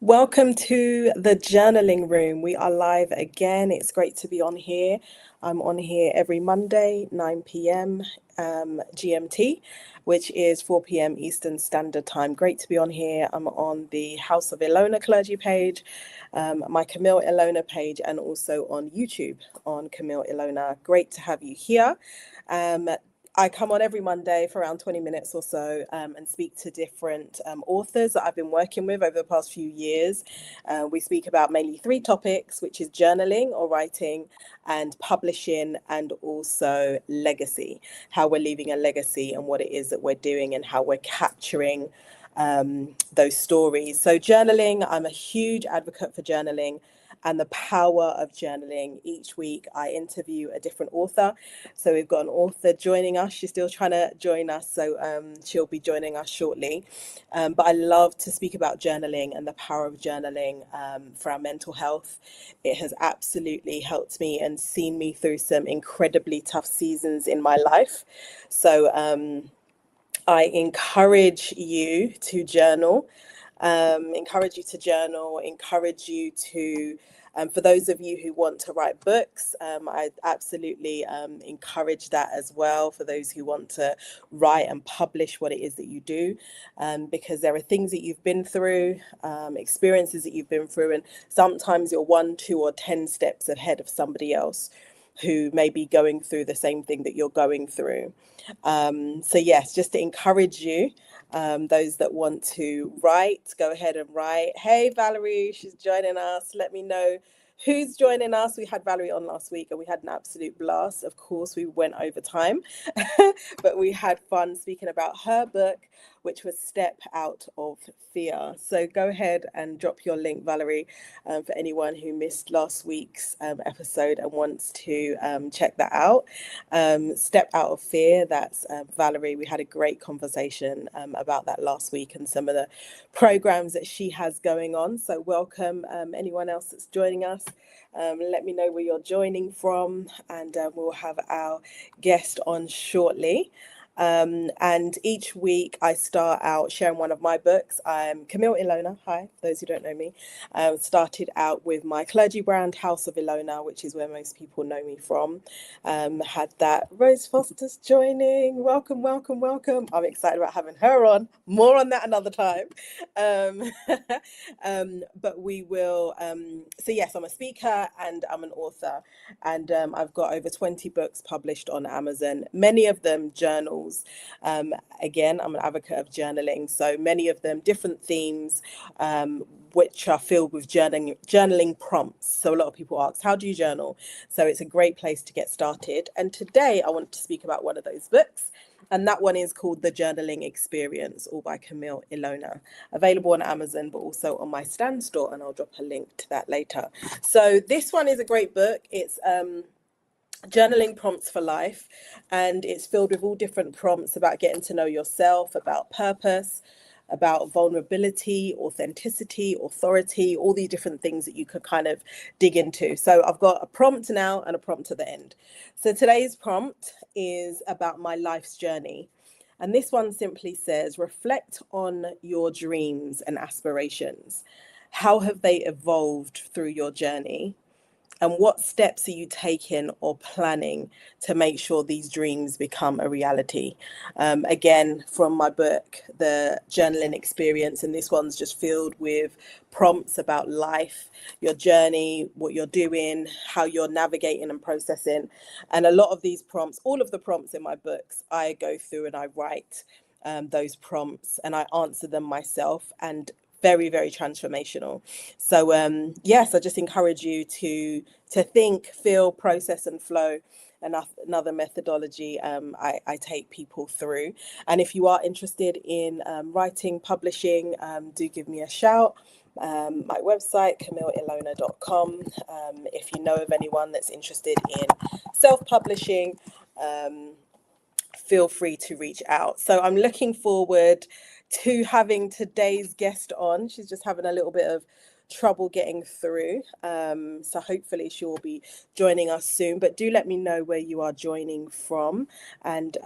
Welcome to the journaling room. We are live again. It's great to be on here. I'm on here every Monday, 9 p.m. GMT, which is 4 p.m. Eastern Standard Time. Great to be on here. I'm on the House of Ilona clergy page, my Camelle-ilona page, and also on YouTube on Camelle-ilona. Great to have you here. I come on every Monday for around 20 minutes or so and speak to different authors that I've been working with over the past few years. We speak about mainly three topics, which is journaling or writing and publishing, and also legacy, how we're leaving a legacy and what it is that we're doing and how we're capturing those stories. So journaling, I'm a huge advocate for journaling and the power of journaling. Each week I interview a different author. So we've got an author joining us. She's still trying to join us, so she'll be joining us shortly. But I love to speak about journaling and the power of journaling for our mental health. It has absolutely helped me and seen me through some incredibly tough seasons in my life. So I encourage you to journal. Encourage you to, for those of you who want to write books, I absolutely encourage that as well, for those who want to write and publish what it is that you do, because there are things that you've been through, experiences that you've been through, and sometimes you're 1, 2, or 10 steps ahead of somebody else who may be going through the same thing that you're going through. So yes, just to encourage you, those that want to write, go ahead and write. Hey, Valerie, she's joining us. Let me know who's joining us. We had Valerie on last week and we had an absolute blast. Of course, we went over time, but we had fun speaking about her book, which was Step Out of Fear. So go ahead and drop your link, Valerie, for anyone who missed last week's episode and wants to check that out. Step Out of Fear, that's Valerie. We had a great conversation about that last week and some of the programs that she has going on. So welcome anyone else that's joining us. Let me know where you're joining from, and we'll have our guest on shortly. And each week I start out sharing one of my books. I'm Camelle-ilona. Hi, for those who don't know me. Started out with my clergy brand, House of Ilona, which is where most people know me from. Had that Rose Foster's joining. Welcome, welcome, welcome. I'm excited about having her on. More on that another time. But we will. So yes, I'm a speaker and I'm an author, and I've got over 20 books published on Amazon. Many of them journals. Again, I'm an advocate of journaling, so many of them different themes, which are filled with journaling prompts. So a lot of people ask, how do you journal? So it's a great place to get started. And today I want to speak about one of those books, and that one is called The Journaling Experience, all by Camelle-ilona, available on Amazon, but also on my Stan store, and I'll drop a link to that later. So this one is a great book. It's journaling prompts for life, and it's filled with all different prompts about getting to know yourself, about purpose, about vulnerability, authenticity, authority, all these different things that you could kind of dig into. So I've got a prompt now and a prompt at the end. So today's prompt is about my life's journey, and this one simply says, reflect on your dreams and aspirations. How have they evolved through your journey? And what steps are you taking or planning to make sure these dreams become a reality? Again, from my book, The Journaling Experience, and this one's just filled with prompts about life, your journey, what you're doing, how you're navigating and processing. And a lot of these prompts, all of the prompts in my books, I go through and I write those prompts and I answer them myself, and very, very transformational. So yes, I just encourage you to think, feel, process, and flow. Another methodology I take people through. And if you are interested in writing, publishing, do give me a shout. My website, camelle-ilona.com. If you know of anyone that's interested in self-publishing, feel free to reach out. So I'm looking forward to having today's guest on. She's just having a little bit of trouble getting through. So hopefully she will be joining us soon. But do let me know where you are joining from, and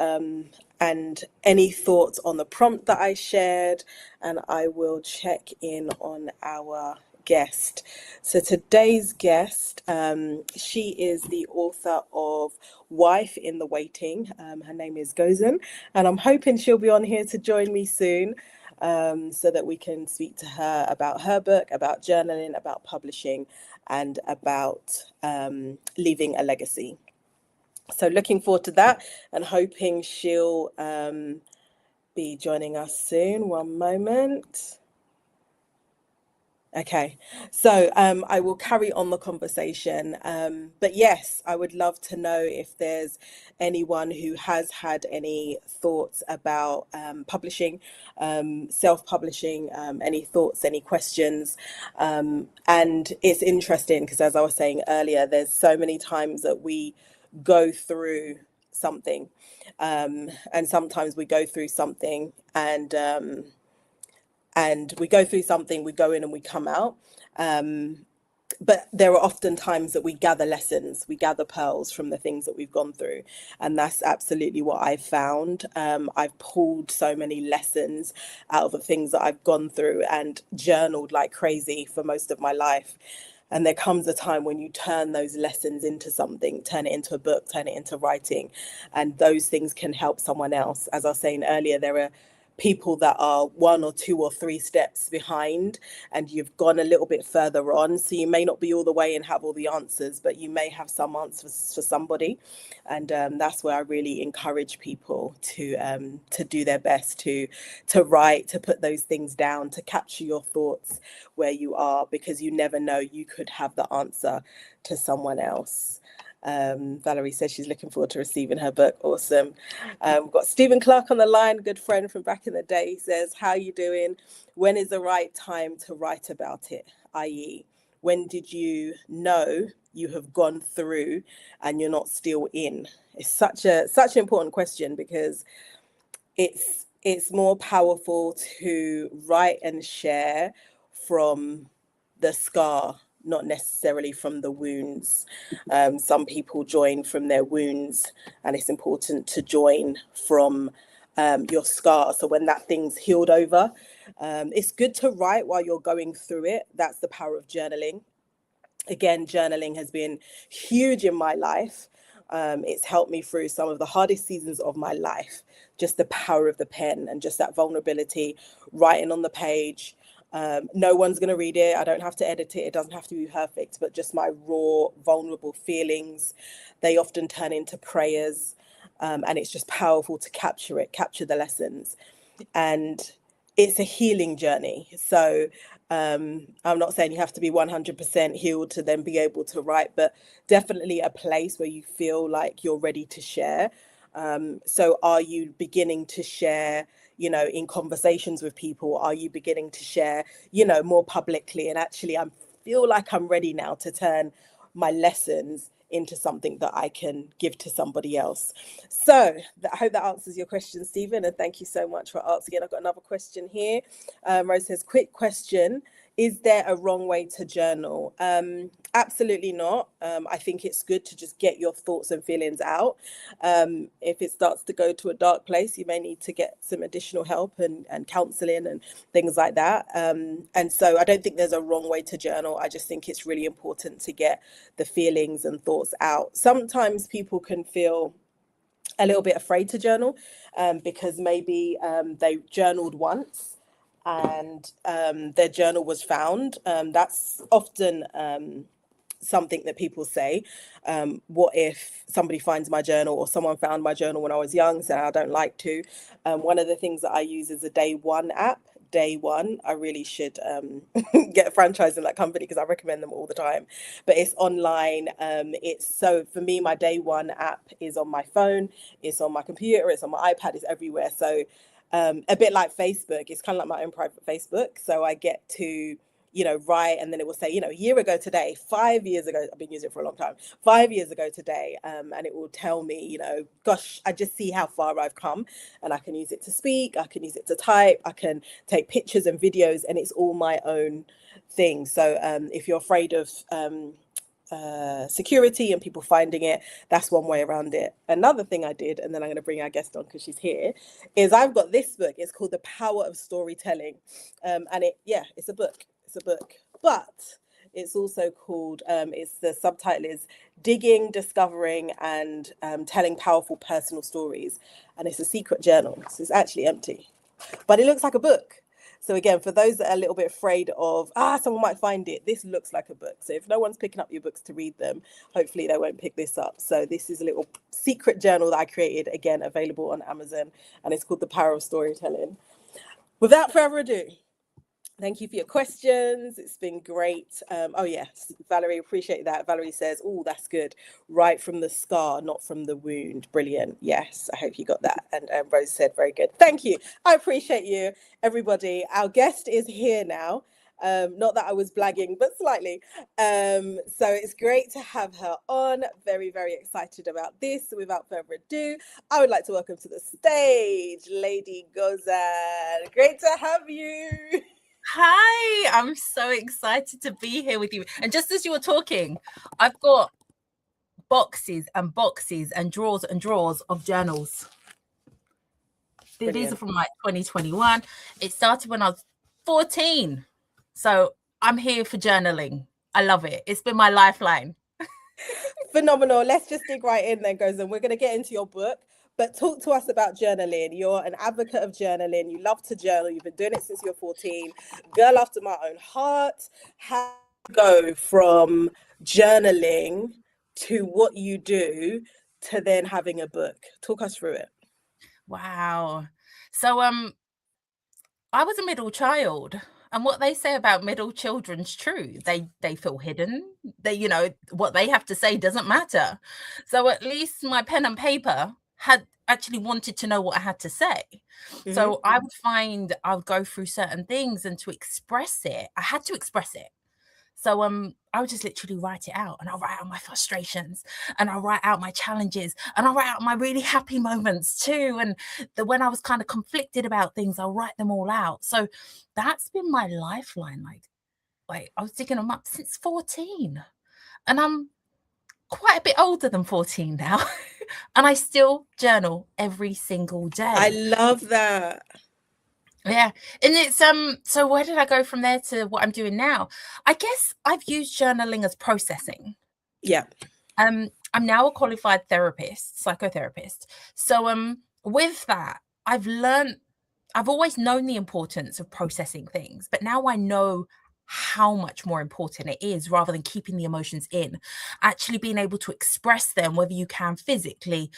any thoughts on the prompt that I shared, and I will check in on our guest. So today's guest, she is the author of Wife in the Waiting. Her name is Gozen, and I'm hoping she'll be on here to join me soon, so that we can speak to her about her book, about journaling, about publishing, and about leaving a legacy. So looking forward to that and hoping she'll be joining us soon. One moment. Okay, so I will carry on the conversation. But yes, I would love to know if there's anyone who has had any thoughts about publishing, self-publishing, any thoughts, any questions. And it's interesting because, as I was saying earlier, there's so many times that we go through something, and sometimes we go through something and we go through something, we go in and we come out. But there are often times that we gather lessons, we gather pearls from the things that we've gone through. And that's absolutely what I've found. I've pulled so many lessons out of the things that I've gone through and journaled like crazy for most of my life. And there comes a time when you turn those lessons into something, turn it into a book, turn it into writing, and those things can help someone else. As I was saying earlier, there are people that are 1 or 2 or 3 steps behind, and you've gone a little bit further on. So you may not be all the way and have all the answers, but you may have some answers for somebody. And that's where I really encourage people to do their best to write, to put those things down, to capture your thoughts where you are, because you never know, you could have the answer to someone else. Valerie says she's looking forward to receiving her book. Awesome. We've got Stephen Clark on the line, good friend from back in the day. He says, how are you doing? When is the right time to write about it? I.e., when did you know you have gone through and you're not still in? It's such an important question, because it's more powerful to write and share from the scar, not necessarily from the wounds. Some people join from their wounds, and it's important to join from your scar. So when that thing's healed over, it's good to write while you're going through it. That's the power of journaling. Again, journaling has been huge in my life. It's helped me through some of the hardest seasons of my life. Just the power of the pen and just that vulnerability, writing on the page. No one's going to read it. I don't have to edit it. It doesn't have to be perfect, but just my raw, vulnerable feelings, they often turn into prayers. And it's just powerful to capture the lessons. And it's a healing journey. So I'm not saying you have to be 100% healed to then be able to write, but definitely a place where you feel like you're ready to share. So are you beginning to share, in conversations with people? Are you beginning to share, more publicly? And actually, I feel like I'm ready now to turn my lessons into something that I can give to somebody else. So I hope that answers your question, Stephen, and thank you so much for asking. I've got another question here. Rose says, quick question. Is there a wrong way to journal? Absolutely not. I think it's good to just get your thoughts and feelings out. If it starts to go to a dark place, you may need to get some additional help and counselling and things like that. And so I don't think there's a wrong way to journal. I just think it's really important to get the feelings and thoughts out. Sometimes people can feel a little bit afraid to journal, because maybe they journaled once and their journal was found. That's often something that people say. What if somebody finds my journal, or someone found my journal when I was young, said I don't like to. One of the things that I use is a Day One app. Day One, I really should get a franchise in that company, because I recommend them all the time. But it's online. So for me, my Day One app is on my phone, it's on my computer, it's on my iPad, it's everywhere. So a bit like Facebook, it's kind of like my own private Facebook. So I get to write, and then it will say, a year ago today, 5 years ago, I've been using it for a long time, 5 years ago today, and it will tell me, gosh, I just see how far I've come, and I can use it to speak, I can use it to type, I can take pictures and videos, and it's all my own thing. So if you're afraid of security and people finding it, that's one way around it. Another thing I did, and then I'm going to bring our guest on because she's here, is I've got this book. It's called The Power of Storytelling, and it's a book. It's a book, but it's also called. It's the subtitle is Digging, Discovering, and Telling Powerful Personal Stories, and it's a secret journal. So it's actually empty, but it looks like a book. So again, for those that are a little bit afraid of, someone might find it, this looks like a book. So if no one's picking up your books to read them, hopefully they won't pick this up. So this is a little secret journal that I created, again, available on Amazon, and it's called The Power of Storytelling. Without further ado, thank you for your questions. It's been great. Oh, yes, Valerie, appreciate that. Valerie says, oh, that's good. Right from the scar, not from the wound. Brilliant. Yes, I hope you got that. And Rose said, very good. Thank you. I appreciate you, everybody. Our guest is here now. Not that I was blagging, but slightly. So it's great to have her on. Very, very excited about this. So without further ado, I would like to welcome to the stage, Lady Gozen. Great to have you. Hi, I'm so excited to be here with you. And just as you were talking, I've got boxes and boxes and drawers of journals. Brilliant. These are from like 2021. It started when I was 14. So I'm here for journaling. I love it. It's been my lifeline. Phenomenal. Let's just dig right in then, Gozen. We're going to get into your book. But talk to us about journaling. You're an advocate of journaling. You love to journal. You've been doing it since you're 14. Girl after my own heart. How do you go from journaling to what you do to then having a book? Talk us through it. Wow. So I was a middle child. And what they say about middle children's true. They feel hidden. They, what they have to say doesn't matter. So at least my pen and paper had actually wanted to know what I had to say. Mm-hmm. So I would go through certain things, and to express it, I had to express it. So I would just literally write it out, and I'll write out my frustrations, and I'll write out my challenges, and I'll write out my really happy moments too. And when I was kind of conflicted about things, I'll write them all out. So that's been my lifeline. Like I was digging them up since 14, and I'm quite a bit older than 14 now. And I still journal every single day. I love that. Yeah. And it's so where did I go from there to what I'm doing now? I guess I've used journaling as processing. Yeah. I'm now a qualified therapist, psychotherapist. So with that, I've always known the importance of processing things, but now I know how much more important it is, rather than keeping the emotions in, actually being able to express them, whether you can physically,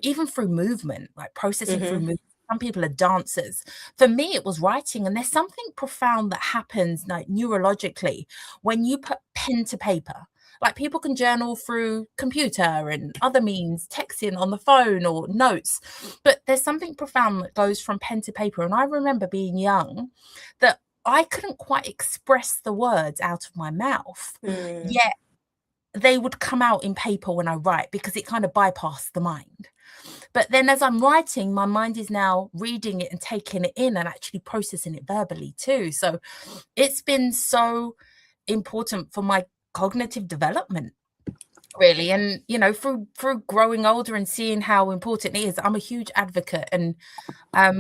even through movement, like processing through movement. Some people are dancers. For me, it was writing. And there's something profound that happens like neurologically when you put pen to paper. Like people can journal through computer and other means, texting on the phone or notes. But there's something profound that goes from pen to paper. And I remember being young that I couldn't quite express the words out of my mouth, yet they would come out in paper when I write, because it kind of bypassed the mind. But then as I'm writing, my mind is now reading it and taking it in and actually processing it verbally too. So it's been so important for my cognitive development, really. And, through growing older and seeing how important it is, I'm a huge advocate. And I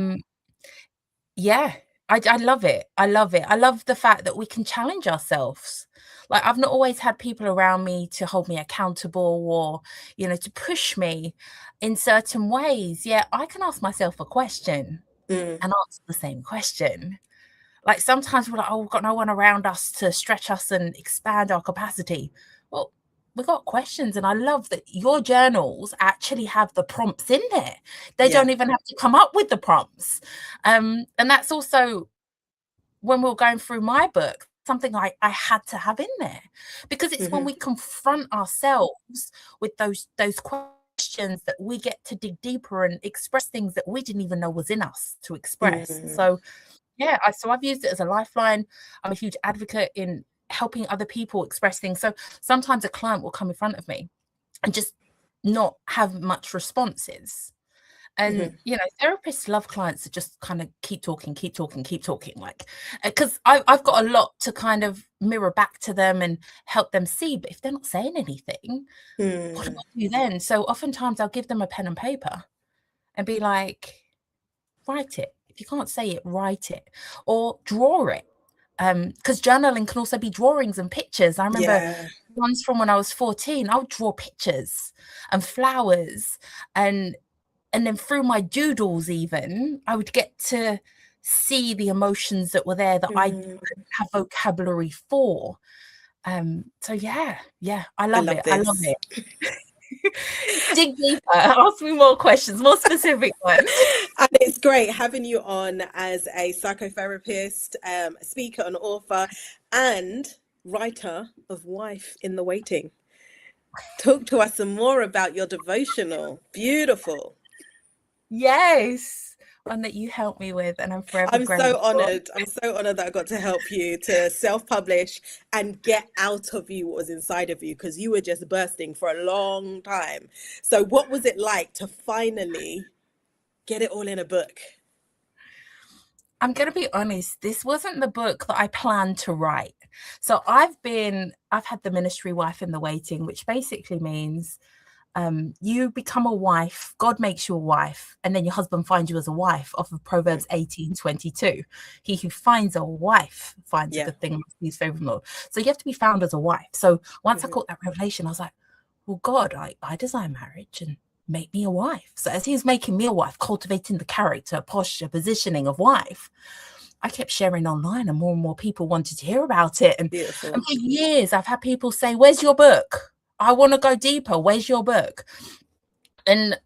love it. I love it. I love the fact that we can challenge ourselves. Like I've not always had people around me to hold me accountable or, to push me in certain ways. Yeah, I can ask myself a question and answer the same question. Like sometimes we're like, oh, we've got no one around us to stretch us and expand our capacity. Well, we've got questions, and I love that your journals actually have the prompts in there. They don't even have to come up with the prompts. And that's also when we were going through my book, something I had to have in there, because it's when we confront ourselves with those questions that we get to dig deeper and express things that we didn't even know was in us to express. So so I've used it as a lifeline. I'm a huge advocate in helping other people express things. So sometimes a client will come in front of me and just not have much responses. And, therapists love clients that just kind of keep talking, like, because I've got a lot to kind of mirror back to them and help them see. But if they're not saying anything, what do I do then? So oftentimes I'll give them a pen and paper and be like, write it. If you can't say it, write it or draw it. Because journaling can also be drawings and pictures. I remember ones from when I was 14, I would draw pictures and flowers and then through my doodles even, I would get to see the emotions that were there that I couldn't have vocabulary for. So yeah, I love it. I love it. Dig deeper, ask me more questions, more specific ones. And it's great having you on as a psychotherapist, speaker and author, and writer of Wife in the Waiting. Talk to us some more about your devotional. Beautiful. Yes. One that you helped me with, and I'm forever grateful. I'm so honored that I got to help you to self-publish and get out of you what was inside of you, because you were just bursting for a long time. So what was it like to finally get it all in a book? I'm going to be honest, this wasn't the book that I planned to write. So I've had the ministry Wife in the Waiting, which basically means you become a wife, God makes you a wife, and then your husband finds you as a wife off of Proverbs 18:22. He who finds a wife finds a good thing, he's favorable. So you have to be found as a wife. So once I got that revelation, I was like, well, God, I desire marriage, and make me a wife. So as he was making me a wife, cultivating the character, posture, positioning of wife, I kept sharing online, and more people wanted to hear about it. And for years, I've had people say, where's your book? I want to go deeper. Where's your book? And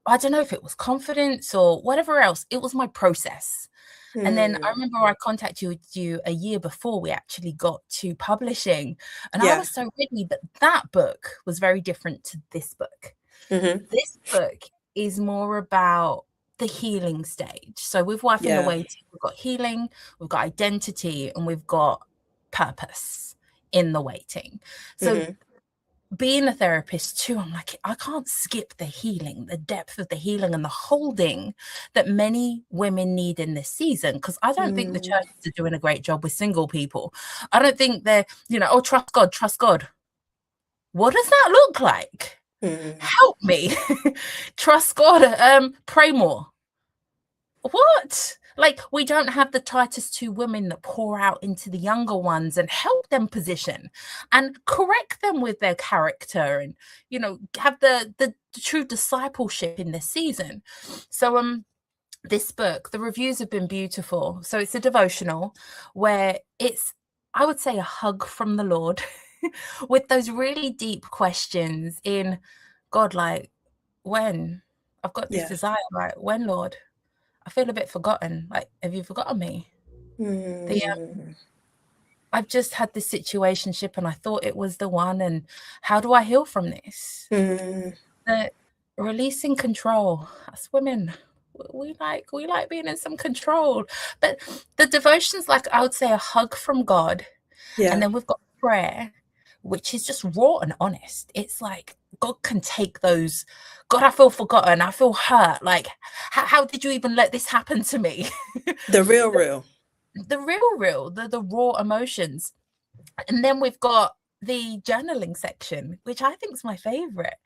I don't know if it was confidence or whatever else. It was my process. And then I remember I contacted you a year before we actually got to publishing. And I was so ready, but that book was very different to this book. This book is more about the healing stage. So with Wife in the Waiting, we've got healing, we've got identity, and we've got purpose in the waiting. So being a therapist too, I'm like, I can't skip the healing, the depth of the healing and the holding that many women need in this season. Because I don't think the churches are doing a great job with single people. I don't think they're, oh, trust God, trust God. What does that look like? Help me. Trust God. Pray more. What? Like, we don't have the Titus 2 women that pour out into the younger ones and help them position and correct them with their character and, have the true discipleship in this season. So this book, the reviews have been beautiful. So it's a devotional where it's, I would say, a hug from the Lord with those really deep questions in God, like, when? I've got this desire, like, when, Lord? I feel a bit forgotten. Like, have you forgotten me? I've just had this situationship and I thought it was the one. And how do I heal from this? The releasing control. Us women, we like being in some control. But the devotion's like, I would say, a hug from God. And then we've got prayer, which is just raw and honest. It's like, God can take those, God, I feel forgotten, I feel hurt. Like, how did you even let this happen to me? The real. The real, the raw emotions. And then we've got the journaling section, which I think is my favorite.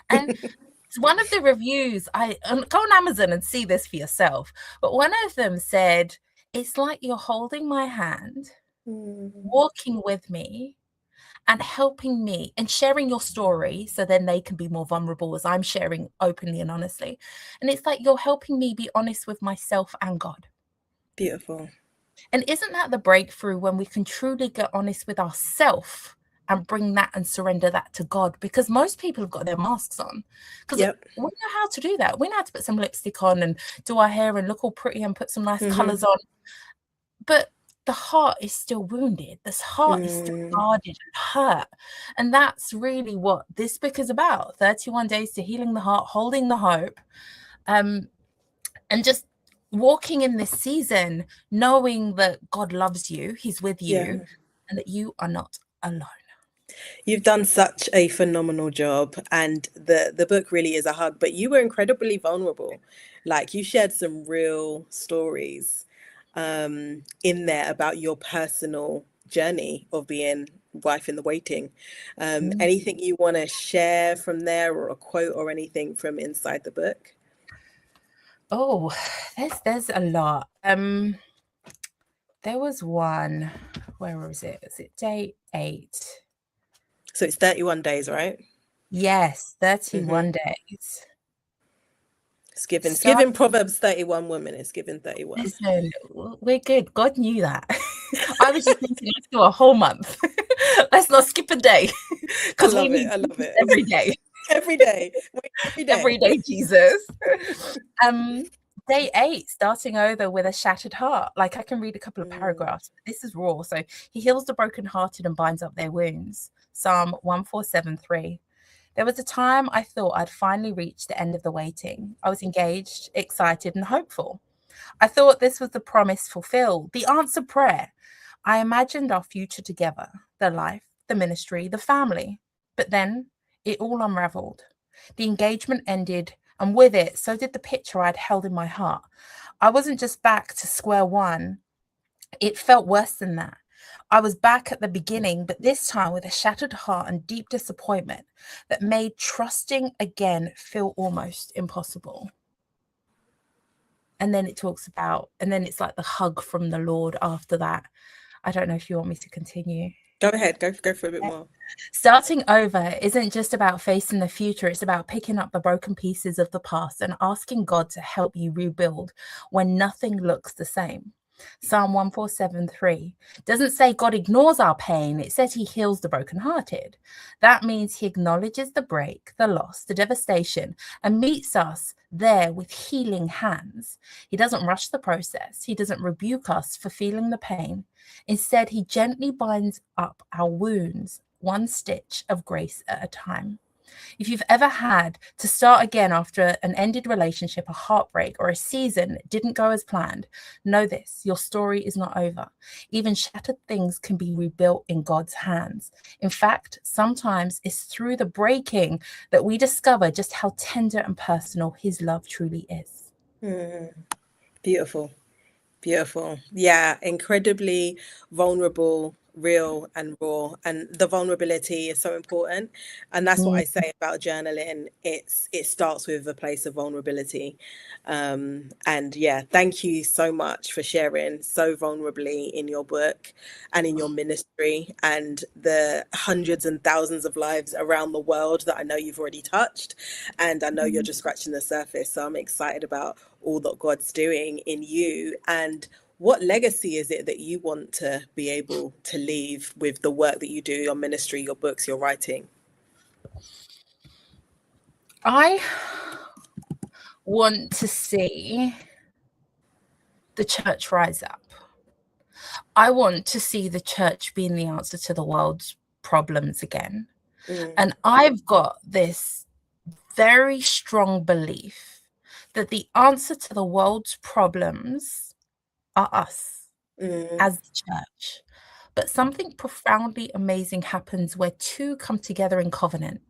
And it's one of the reviews, go on Amazon and see this for yourself. But one of them said, it's like you're holding my hand, walking with me, and helping me and sharing your story so then they can be more vulnerable as I'm sharing openly and honestly. And it's like you're helping me be honest with myself and God. Beautiful. And isn't that the breakthrough when we can truly get honest with ourselves and bring that and surrender that to God? Because most people have got their masks on. Because we know how to do that. We know how to put some lipstick on and do our hair and look all pretty and put some nice colours on. But the heart is still wounded. This heart is still guarded and hurt. And that's really what this book is about. 31 days to healing the heart, holding the hope, and just walking in this season, knowing that God loves you, he's with you, and that you are not alone. You've done such a phenomenal job, and the book really is a hug, but you were incredibly vulnerable. Like, you shared some real stories in there about your personal journey of being wife in the waiting. Anything you want to share from there, or a quote or anything from inside the book? Oh, there's a lot. There was one. Where was it? Was it day 8? So it's 31 days, right? Yes, 31 days. It's given Proverbs 31 women. It's given 31. Listen, we're good. God knew that. I was just thinking, let's do a whole month. Let's not skip a day. I love it. I love it. Every day. Every day. Every day. Every day, Jesus. Day 8, starting over with a shattered heart. Like, I can read a couple of paragraphs. This is raw. So he heals the brokenhearted and binds up their wounds. Psalm 1473. There was a time I thought I'd finally reached the end of the waiting. I was engaged, excited, and hopeful. I thought this was the promise fulfilled, the answered prayer. I imagined our future together, the life, the ministry, the family. But then it all unraveled. The engagement ended, and with it, so did the picture I'd held in my heart. I wasn't just back to square one. It felt worse than that. I was back at the beginning, but this time with a shattered heart and deep disappointment that made trusting again feel almost impossible. And then it talks about, and then it's like the hug from the Lord after that. I don't know if you want me to continue. Go ahead. Go for a bit more. Starting over isn't just about facing the future. It's about picking up the broken pieces of the past and asking God to help you rebuild when nothing looks the same. Psalm 1473 doesn't say God ignores our pain. It says he heals the brokenhearted. That means he acknowledges the break, the loss, the devastation, and meets us there with healing hands. He doesn't rush the process. He doesn't rebuke us for feeling the pain. Instead, he gently binds up our wounds, one stitch of grace at a time. If you've ever had to start again after an ended relationship, a heartbreak, or a season that didn't go as planned, know this: your story is not over. Even shattered things can be rebuilt in God's hands. In fact, sometimes it's through the breaking that we discover just how tender and personal his love truly is. Beautiful. Beautiful. Yeah, incredibly vulnerable, real and raw. And the vulnerability is so important. And that's what I say about journaling. It starts with a place of vulnerability. And yeah, thank you so much for sharing so vulnerably in your book and in your ministry and the hundreds and thousands of lives around the world that I know you've already touched. And I know you're just scratching the surface. So I'm excited about all that God's doing in you. And what legacy is it that you want to be able to leave with the work that you do, your ministry, your books, your writing? I want to see the church rise up. I want to see the church being the answer to the world's problems again. And I've got this very strong belief that the answer to the world's problems are us as the church. But something profoundly amazing happens where two come together in covenant.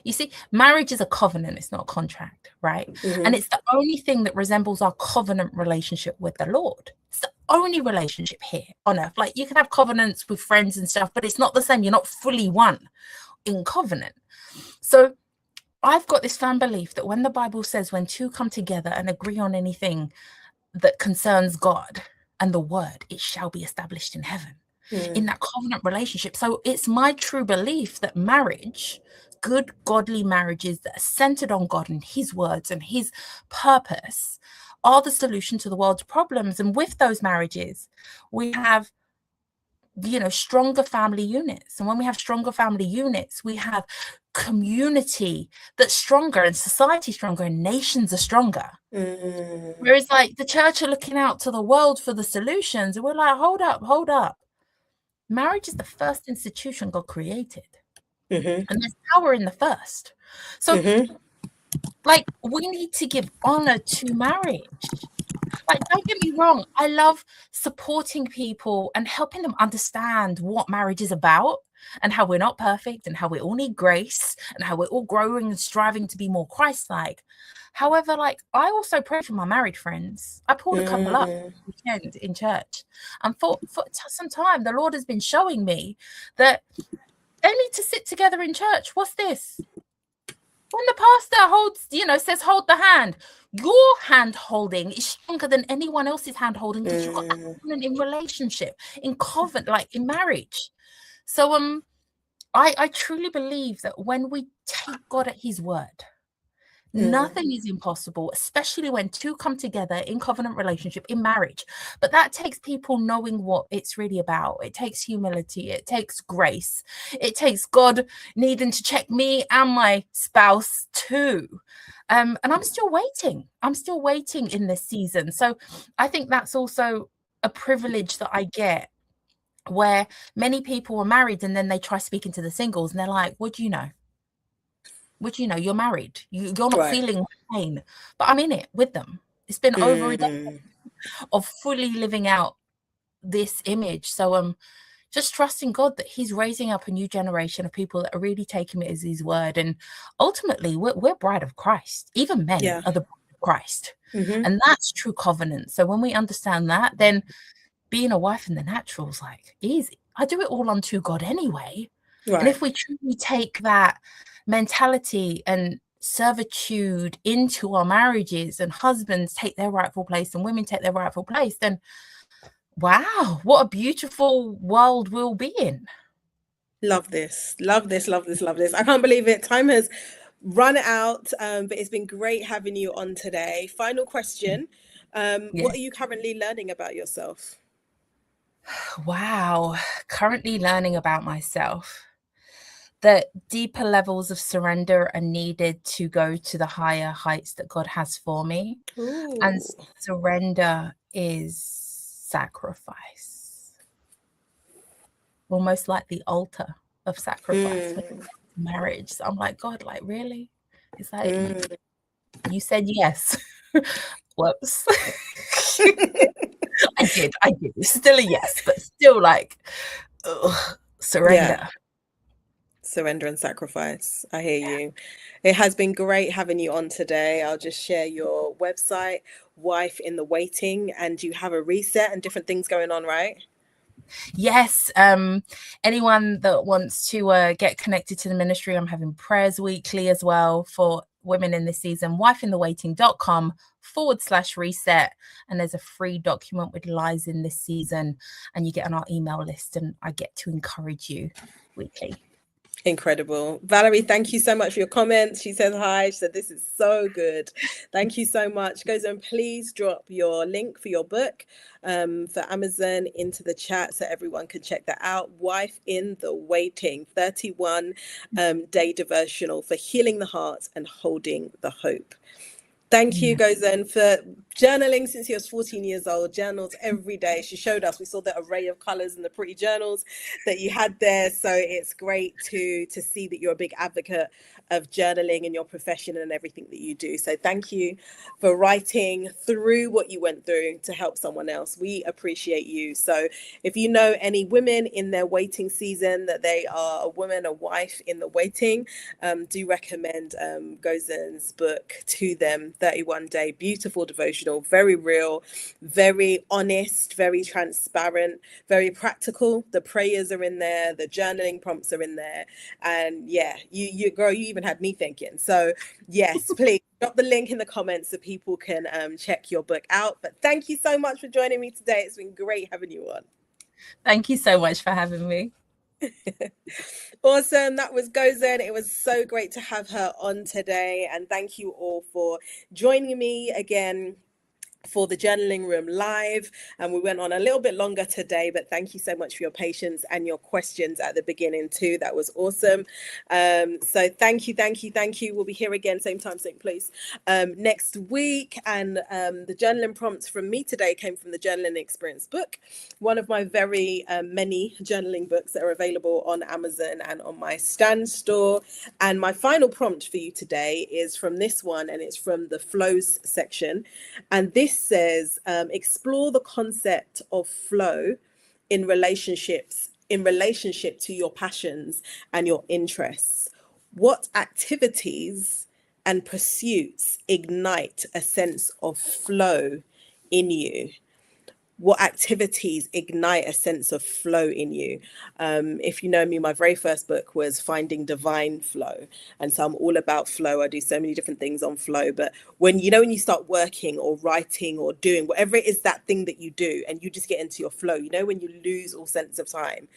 You see, marriage is a covenant. It's not a contract, right? And it's the only thing that resembles our covenant relationship with the Lord. It's the only relationship here on earth. Like, you can have covenants with friends and stuff, but it's not the same. You're not fully one in covenant. So I've got this firm belief that when the Bible says when two come together and agree on anything that concerns God and the word, it shall be established in heaven. In that covenant relationship. So it's my true belief that marriage, good, godly marriages that are centered on God and his words and his purpose, are the solution to the world's problems. And with those marriages, we have, stronger family units. And when we have stronger family units, we have community that's stronger and society stronger and nations are stronger. Whereas, like, the church are looking out to the world for the solutions, and we're like, hold up. Marriage is the first institution God created. And there's power in the first. So, like, we need to give honor to marriage. Like, don't get me wrong, I love supporting people and helping them understand what marriage is about and how we're not perfect and how we all need grace and how we're all growing and striving to be more Christ-like. However, like, I also pray for my married friends. I pulled a couple up weekend in church, and for some time, the Lord has been showing me that they need to sit together in church. What's this? When the pastor holds, says hold the hand, your hand holding is stronger than anyone else's hand holding, because you've got that covenant in relationship, in covenant, like in marriage. So I truly believe that when we take God at his word, nothing is impossible, especially when two come together in covenant relationship, in marriage. But that takes people knowing what it's really about. It takes humility. It takes grace. It takes God needing to check me and my spouse too. And I'm still waiting. I'm still waiting in this season. So I think that's also a privilege that I get, where many people are married and then they try speaking to the singles and they're like, what do you know? Which, you're married. You're not feeling pain, but I'm in it with them. It's been over a decade of fully living out this image. So just trusting God that he's raising up a new generation of people that are really taking it as his word. And ultimately, we're bride of Christ. Even men are the bride of Christ. And that's true covenant. So when we understand that, then being a wife in the natural is like easy. I do it all unto God anyway. And if we truly take that mentality and servitude into our marriages, and husbands take their rightful place and women take their rightful place, then wow, what a beautiful world we'll be in. Love this. Love this. Love this. Love this. I can't believe it. Time has run out, but it's been great having you on today. Final question. What are you currently learning about yourself? Wow. Currently learning about myself that deeper levels of surrender are needed to go to the higher heights that God has for me. Ooh. And surrender is sacrifice. Almost like the altar of sacrifice when marriage. So I'm like, God, like, really? It's like, you said yes. Whoops. I did. It's still a yes, but still like, surrender. Yeah. Surrender and sacrifice. I hear you. It has been great having you on today. I'll just share your website, Wife in the Waiting, and you have a reset and different things going on, right? Yes. Anyone that wants to get connected to the ministry, I'm having prayers weekly as well for women in this season. wifeinthewaiting.com/reset. And there's a free document with lies in this season, and you get on our email list, and I get to encourage you weekly. Incredible. Valerie, thank you so much for your comments. She says hi. She said, this is so good. Thank you so much. Gozen, please drop your link for your book for Amazon into the chat so everyone can check that out. Wife in the Waiting, 31 day devotional for healing the heart and holding the hope. Thank you, Gozen, for journaling since he was 14 years old. Journals every day. She showed us. We saw the array of colors and the pretty journals that you had there. So it's great to see that you're a big advocate of journaling in your profession and everything that you do. So thank you for writing through what you went through to help someone else. We appreciate you. So if you know any women in their waiting season, that they are a woman, a wife in the waiting, do recommend Gozen's book to them. 31 day beautiful devotional, very real, very honest, very transparent, very practical. The prayers are in there, the journaling prompts are in there, and yeah, you girl, you even had me thinking. So yes, please drop the link in the comments so people can check your book out. But thank you so much for joining me today. It's been great having you on. Thank you so much for having me. Awesome. That was Gozen. It was so great to have her on today. And thank you all for joining me again for the Journaling Room Live. And we went on a little bit longer today, but thank you so much for your patience and your questions at the beginning too. That was awesome. So thank you. We'll be here again, same time, same place, next week. And the journaling prompts from me today came from the Journaling Experience book, one of my very many journaling books that are available on Amazon and on my Stand store. And my final prompt for you today is from this one, and it's from the flows section. And this Joyce says, explore the concept of flow in relationship to your passions and your interests. What activities and pursuits ignite a sense of flow in you? What activities ignite a sense of flow in you? If you know me, my very first book was Finding Divine Flow. And so I'm all about flow. I do so many different things on flow. But when you start working or writing or doing whatever it is, that thing that you do, and you just get into your flow, when you lose all sense of time,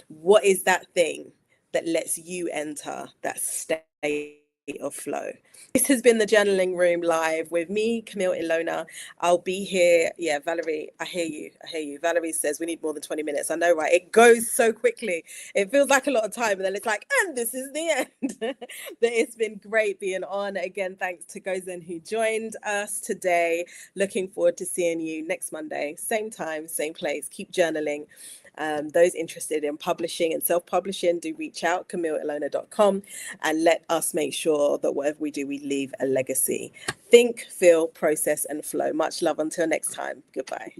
what is that thing that lets you enter that state of flow? This has been the Journaling Room live with me, Camelle-ilona. I'll be here. Yeah, Valerie, I hear you. Valerie says we need more than 20 minutes. I know, right? It goes so quickly. It feels like a lot of time, and then it's like, and this is the end. But it's been great being on. Again, thanks to Gozen who joined us today. Looking forward to seeing you next Monday. Same time, same place. Keep journaling. Those interested in publishing and self-publishing, do reach out, Camelle-ilona.com, and let us make sure that whatever we do, we leave a legacy. Think, feel, process, and flow. Much love. Until next time. Goodbye.